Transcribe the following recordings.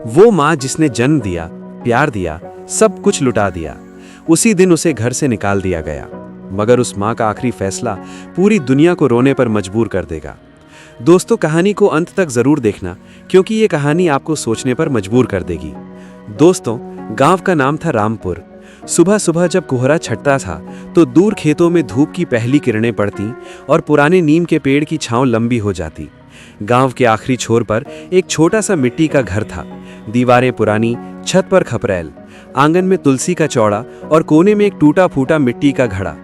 वो माँ जिसने जन्म दिया, प्यार दिया, सब कुछ लुटा दिया, उसी दिन उसे घर से निकाल दिया गया। मगर उस माँ का आखिरी फैसला पूरी दुनिया को रोने पर मजबूर कर देगा। दोस्तों, कहानी को अंत तक जरूर देखना, क्योंकि ये कहानी आपको सोचने पर मजबूर कर देगी। दोस्तों, गांव का नाम था रामपुर। सुबह सुबह जब कोहरा छटता था तो दूर खेतों में धूप की पहली किरणें पड़ती और पुराने नीम के पेड़ की छांव लंबी हो जाती। गांव के आखिरी छोर पर एक छोटा सा मिट्टी का घर था। दीवारें पुरानी, छत पर खपरेल, आंगन में तुलसी का चौड़ा और कोने में एक टूटा फूटा मिट्टी का घड़ा।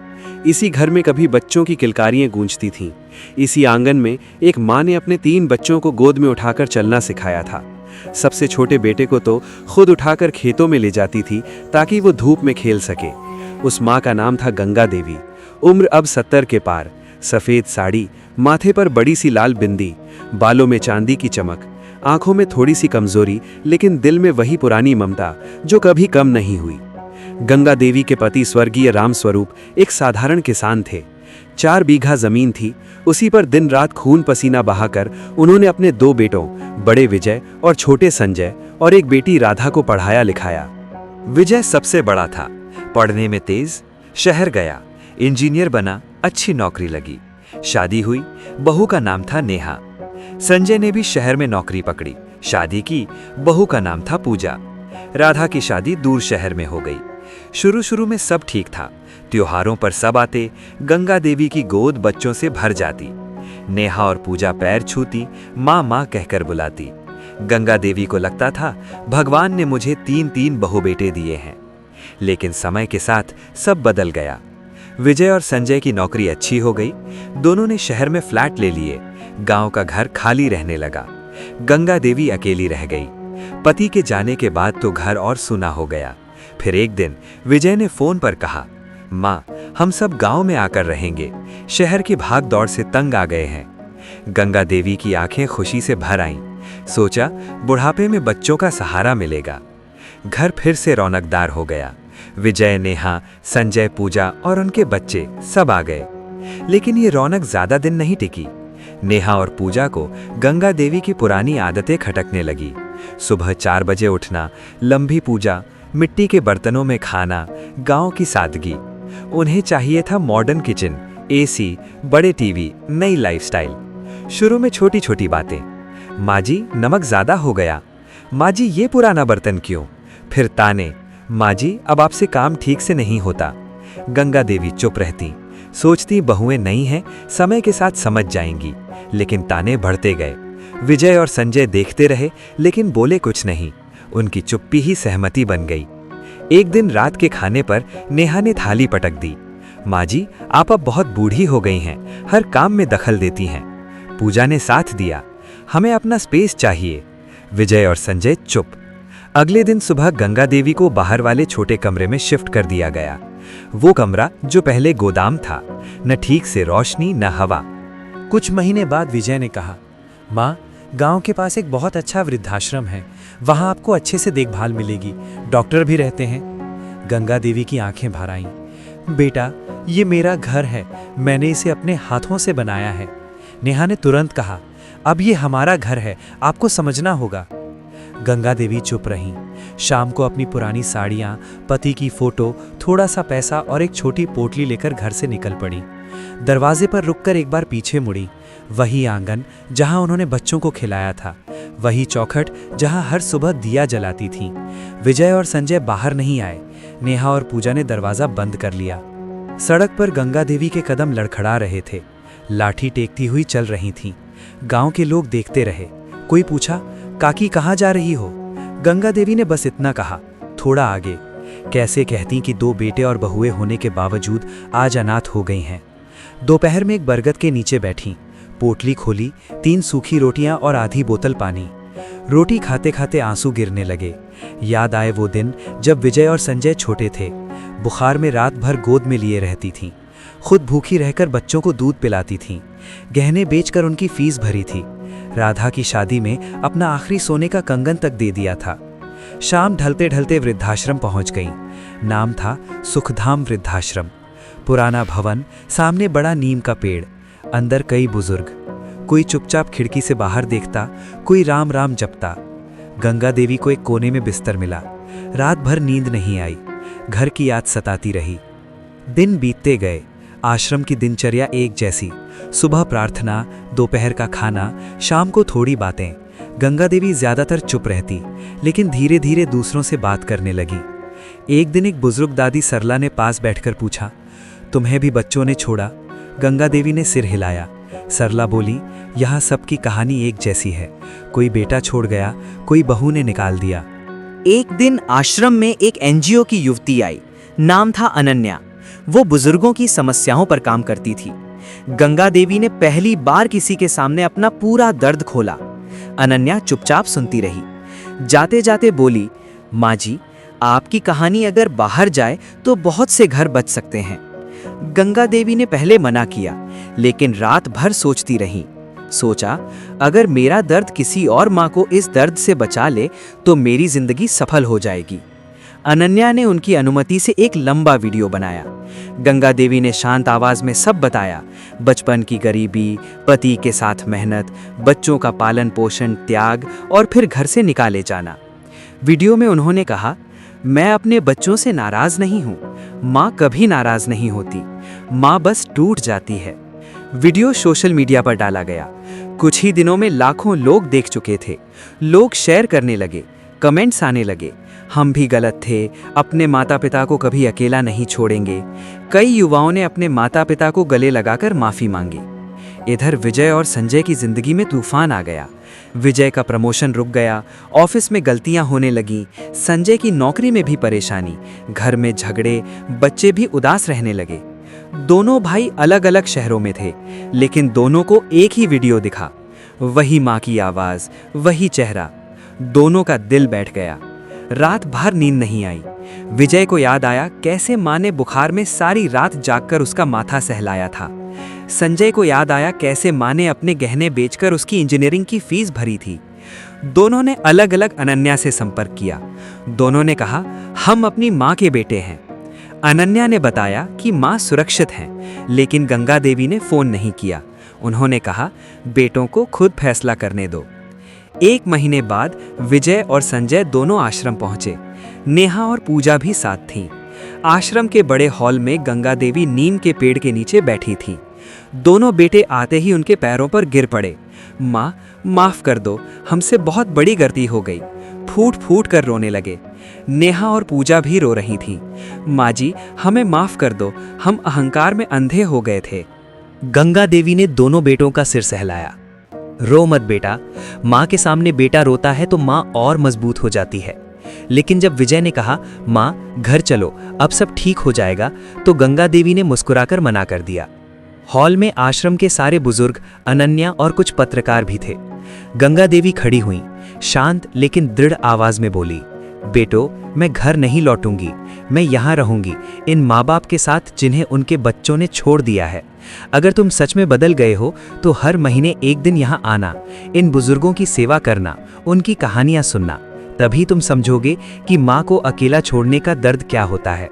इसी घर में कभी बच्चों की किलकारियां गूंजती थीं। इसी आंगन में एक माँ ने अपने 3 बच्चों को गोद में उठाकर चलना सिखाया था। सबसे छोटे बेटे को तो खुद उठाकर खेतों में ले जाती थी ताकि वो धूप में खेल सके। उस माँ का नाम था गंगा देवी। उम्र अब 70 के पार। सफ़ेद साड़ी, माथे पर बड़ी सी लाल बिंदी, बालों में चांदी की चमक, आंखों में थोड़ी सी कमजोरी, लेकिन दिल में वही पुरानी ममता जो कभी कम नहीं हुई। गंगा देवी के पति स्वर्गीय राम स्वरूप एक साधारण किसान थे। 4 बीघा जमीन थी। उसी पर दिन रात खून पसीना बहाकर उन्होंने अपने 2 बेटों, बड़े विजय और छोटे संजय, और एक बेटी राधा को पढ़ाया लिखाया। विजय सबसे बड़ा था, पढ़ने में तेज, शहर गया, इंजीनियर बना, अच्छी नौकरी लगी, शादी हुई, बहू का नाम था नेहा। संजय ने भी शहर में नौकरी पकड़ी, शादी की, बहू का नाम था पूजा। राधा की शादी दूर शहर में हो गई। शुरू में सब ठीक था। त्योहारों पर सब आते, गंगा देवी की गोद बच्चों से भर जाती। नेहा और पूजा पैर छूती, माँ माँ कहकर बुलाती। गंगा देवी को लगता था भगवान ने मुझे 3 बहू बेटे दिए हैं। लेकिन समय के साथ सब बदल गया। विजय और संजय की नौकरी अच्छी हो गई। दोनों ने शहर में फ्लैट ले लिए। गांव का घर खाली रहने लगा। गंगा देवी अकेली रह गई। पति के जाने के बाद तो घर और सूना हो गया। फिर एक दिन विजय ने फोन पर कहा, माँ, हम सब गांव में आकर रहेंगे, शहर की भाग दौड़ से तंग आ गए हैं। गंगा देवी की आंखें खुशी से भर आईं। सोचा बुढ़ापे में बच्चों का सहारा मिलेगा। घर फिर से रौनकदार हो गया। विजय, नेहा, संजय, पूजा और उनके बच्चे सब आ गए। लेकिन ये रौनक ज्यादा दिन नहीं टिकी। नेहा और पूजा को गंगा देवी की पुरानी आदतें खटकने लगी। सुबह 4 बजे उठना, लंबी पूजा, मिट्टी के बर्तनों में खाना, गांव की सादगी। उन्हें चाहिए था मॉडर्न किचन, एसी, बड़े टीवी, नई लाइफस्टाइल। शुरू में छोटी छोटी बातें, माँ जी नमक ज्यादा हो गया, माँ जी ये पुराना बर्तन क्यों। फिर ताने, माँ जी अब आपसे काम ठीक से नहीं होता। गंगा देवी चुप रहती, सोचती बहुएं नई हैं, समय के साथ समझ जाएंगी। लेकिन ताने बढ़ते गए। विजय और संजय देखते रहे लेकिन बोले कुछ नहीं। उनकी चुप्पी ही सहमति बन गई। एक दिन रात के खाने पर नेहा ने थाली पटक दी, माँ जी आप अब बहुत बूढ़ी हो गई हैं, हर काम में दखल देती हैं। पूजा ने साथ दिया, हमें अपना स्पेस चाहिए। विजय और संजय चुप। अगले दिन सुबह गंगा देवी को बाहर वाले छोटे कमरे में शिफ्ट कर दिया गया। वो कमरा जो पहले गोदाम था, न ठीक से रोशनी न हवा। कुछ महीने बाद विजय ने कहा, माँ, गांव के पास एक बहुत अच्छा वृद्धाश्रम है, वहां आपको अच्छे से देखभाल मिलेगी, डॉक्टर भी रहते हैं। गंगा देवी की आंखें भर आईं। बेटा, ये मेरा घर है, मैंने इसे अपने हाथों से बनाया है। नेहा ने तुरंत कहा, अब ये हमारा घर है, आपको समझना होगा। गंगा देवी चुप रहीं। शाम को अपनी पुरानी साड़ियां, पति की फोटो, थोड़ा सा पैसा और एक छोटी पोटली लेकर घर से निकल पड़ी। दरवाजे पर रुककर एक बार पीछे मुड़ी। वही आंगन जहां उन्होंने बच्चों को खिलाया था, वही चौखट जहां हर सुबह दिया जलाती थीं। विजय और संजय बाहर नहीं आए। नेहा और पूजा ने दरवाजा बंद कर लिया। सड़क पर गंगा देवी के कदम लड़खड़ा रहे थे। लाठी टेकती हुई चल रही थीं। गांव के लोग देखते रहे। कोई पूछा, काकी कहाँ जा रही हो? गंगा देवी ने बस इतना कहा, थोड़ा आगे। कैसे कहती कि 2 बेटे और बहुएं होने के बावजूद आज अनाथ हो गई हैं। दोपहर में एक बरगद के नीचे बैठी, पोटली खोली, 3 सूखी रोटियां और आधी बोतल पानी। रोटी खाते खाते आंसू गिरने लगे। याद आए वो दिन जब विजय और संजय छोटे थे, बुखार में रात भर गोद में लिए रहती थीं, खुद भूखी रहकर बच्चों को दूध पिलाती थीं, गहने बेचकर उनकी फीस भरी थी, राधा की शादी में अपना आखिरी सोने का कंगन तक दे दिया था। शाम ढलते ढलते वृद्धाश्रम पहुंच गई। नाम था सुखधाम वृद्धाश्रम। पुराना भवन, सामने बड़ा नीम का पेड़, अंदर कई बुजुर्ग। कोई चुपचाप खिड़की से बाहर देखता, कोई राम राम जपता। गंगा देवी को एक कोने में बिस्तर मिला। रात भर नींद नहीं आई, घर की याद सताती रही। दिन बीतते गए, आश्रम की दिनचर्या एक जैसी। सुबह प्रार्थना, दोपहर का खाना, शाम को थोड़ी बातें। गंगा देवी ज्यादातर चुप रहती, लेकिन धीरे धीरे दूसरों से बात करने लगी। एक दिन एक बुजुर्ग दादी सरला ने पास बैठकर पूछा, तुम्हें भी बच्चों ने छोड़ा? गंगा देवी ने सिर हिलाया। सरला बोली, यहाँ सबकी कहानी एक जैसी है। कोई बेटा छोड़ गया, कोई बहू ने निकाल दिया। एक दिन आश्रम में एक एनजीओ की युवती आई। नाम था अनन्या। वो बुजुर्गों की समस्याओं पर काम करती थी। गंगा देवी ने पहली बार किसी के सामने अपना पूरा दर्द खोला। अनन्या चुपचाप सुनती रही। जाते जाते बोली, माँ जी, आपकी कहानी अगर बाहर जाए तो बहुत से घर बच सकते हैं। गंगा देवी ने पहले मना किया, लेकिन रात भर सोचती रही। सोचा, अगर मेरा दर्द किसी और माँ को इस दर्द से बचा ले तो मेरी जिंदगी सफल हो जाएगी। अनन्या ने उनकी अनुमति से एक लंबा वीडियो बनाया। गंगा देवी ने शांत आवाज में सब बताया, बचपन की गरीबी, पति के साथ मेहनत, बच्चों का पालन पोषण, त्याग और फिर घर से निकाले जाना। वीडियो में उन्होंने कहा, मैं अपने बच्चों से नाराज नहीं हूँ। माँ कभी नाराज नहीं होती, माँ बस टूट जाती है। वीडियो सोशल मीडिया पर डाला गया। कुछ ही दिनों में लाखों लोग देख चुके थे। लोग शेयर करने लगे, कमेंट्स आने लगे, हम भी गलत थे, अपने माता पिता को कभी अकेला नहीं छोड़ेंगे। कई युवाओं ने अपने माता पिता को गले लगाकर माफी मांगी। इधर विजय और संजय की जिंदगी में तूफान आ गया। विजय का प्रमोशन रुक गया, ऑफिस में गलतियां होने लगी, संजय की नौकरी में भी परेशानी, घर में झगड़े, बच्चे भी उदास रहने लगे। दोनों भाई अलग अलग शहरों में थे, लेकिन दोनों को एक ही वीडियो दिखा। वही माँ की आवाज, वही चेहरा। दोनों का दिल बैठ गया। रात भर नींद नहीं आई। विजय को याद आया कैसे माँ ने बुखार में सारी रात जागकर उसका माथा सहलाया था। संजय को याद आया कैसे माँ ने अपने गहने बेचकर उसकी इंजीनियरिंग की फीस भरी थी। दोनों ने अलग अलग अनन्या से संपर्क किया। दोनों ने कहा, हम अपनी माँ के बेटे हैं। अनन्या ने बताया कि माँ सुरक्षित हैं, लेकिन गंगा देवी ने फोन नहीं किया। उन्होंने कहा, बेटों को खुद फैसला करने दो। एक महीने बाद विजय और संजय दोनों आश्रम पहुंचे। नेहा और पूजा भी साथ थीं। आश्रम के बड़े हॉल में गंगा देवी नीम के पेड़ के नीचे बैठी थीं। दोनों बेटे आते ही उनके पैरों पर गिर पड़े। माँ, माफ कर दो, हमसे बहुत बड़ी गलती हो गई। फूट फूट कर रोने लगे। नेहा और पूजा भी रो रही थीं। माँ जी, हमें माफ कर दो, हम अहंकार में अंधे हो गए थे। गंगा देवी ने दोनों बेटों का सिर सहलाया। रो मत बेटा, माँ के सामने बेटा रोता है तो माँ और मजबूत हो जाती है। लेकिन जब विजय ने कहा, माँ घर चलो, अब सब ठीक हो जाएगा, तो गंगा देवी ने मुस्कुराकर मना कर दिया। हॉल में आश्रम के सारे बुजुर्ग, अनन्या और कुछ पत्रकार भी थे। गंगा देवी खड़ी हुई, शांत लेकिन दृढ़ आवाज में बोली, बेटो, मैं घर नहीं लौटूंगी, मैं यहाँ रहूंगी, इन माँ बाप के साथ जिन्हें उनके बच्चों ने छोड़ दिया है। अगर तुम सच में बदल गए हो तो हर महीने एक दिन यहाँ आना, इन बुजुर्गों की सेवा करना, उनकी कहानियां सुनना। तभी तुम समझोगे कि माँ को अकेला छोड़ने का दर्द क्या होता है।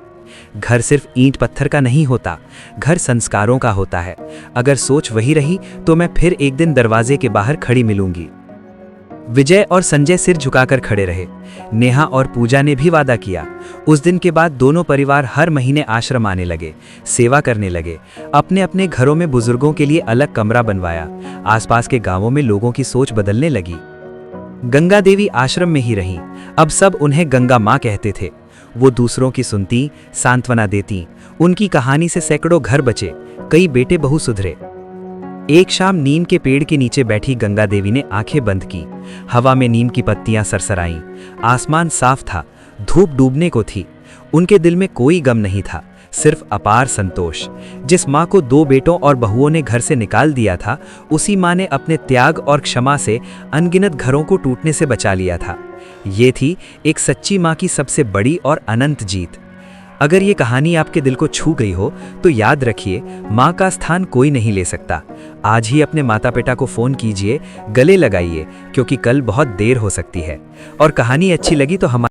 घर सिर्फ ईंट पत्थर का नहीं होता, घर संस्कारों का होता है। अगर सोच वही रही तो मैं फिर एक दिन दरवाजे के बाहर खड़ी मिलूंगी। विजय और संजय सिर झुकाकर खड़े रहे। नेहा और पूजा ने भी वादा किया। उस दिन के बाद दोनों परिवार हर महीने आश्रम आने लगे, सेवा करने लगे। अपने अपने घरों में बुजुर्गों के लिए अलग कमरा बनवाया। आसपास के गांवों में लोगों की सोच बदलने लगी। गंगा देवी आश्रम में ही रहीं। अब सब उन्हें गंगा माँ कहते थे। वो दूसरों की सुनती, सांत्वना देती। उनकी कहानी से सैकड़ों घर बचे, कई बेटे बहू सुधरे। एक शाम नीम के पेड़ के नीचे बैठी गंगा देवी ने आंखें बंद की। हवा में नीम की पत्तियां सरसराईं। आसमान साफ था, धूप डूबने को थी। उनके दिल में कोई गम नहीं था, सिर्फ अपार संतोष। जिस माँ को 2 बेटों और बहुओं ने घर से निकाल दिया था, उसी माँ ने अपने त्याग और क्षमा से अनगिनत घरों को टूटने से बचा लिया था। ये थी एक सच्ची माँ की सबसे बड़ी और अनंत जीत। अगर ये कहानी आपके दिल को छू गई हो तो याद रखिए, माँ का स्थान कोई नहीं ले सकता। आज ही अपने माता पिता को फोन कीजिए, गले लगाइए, क्योंकि कल बहुत देर हो सकती है। और कहानी अच्छी लगी तो हमारे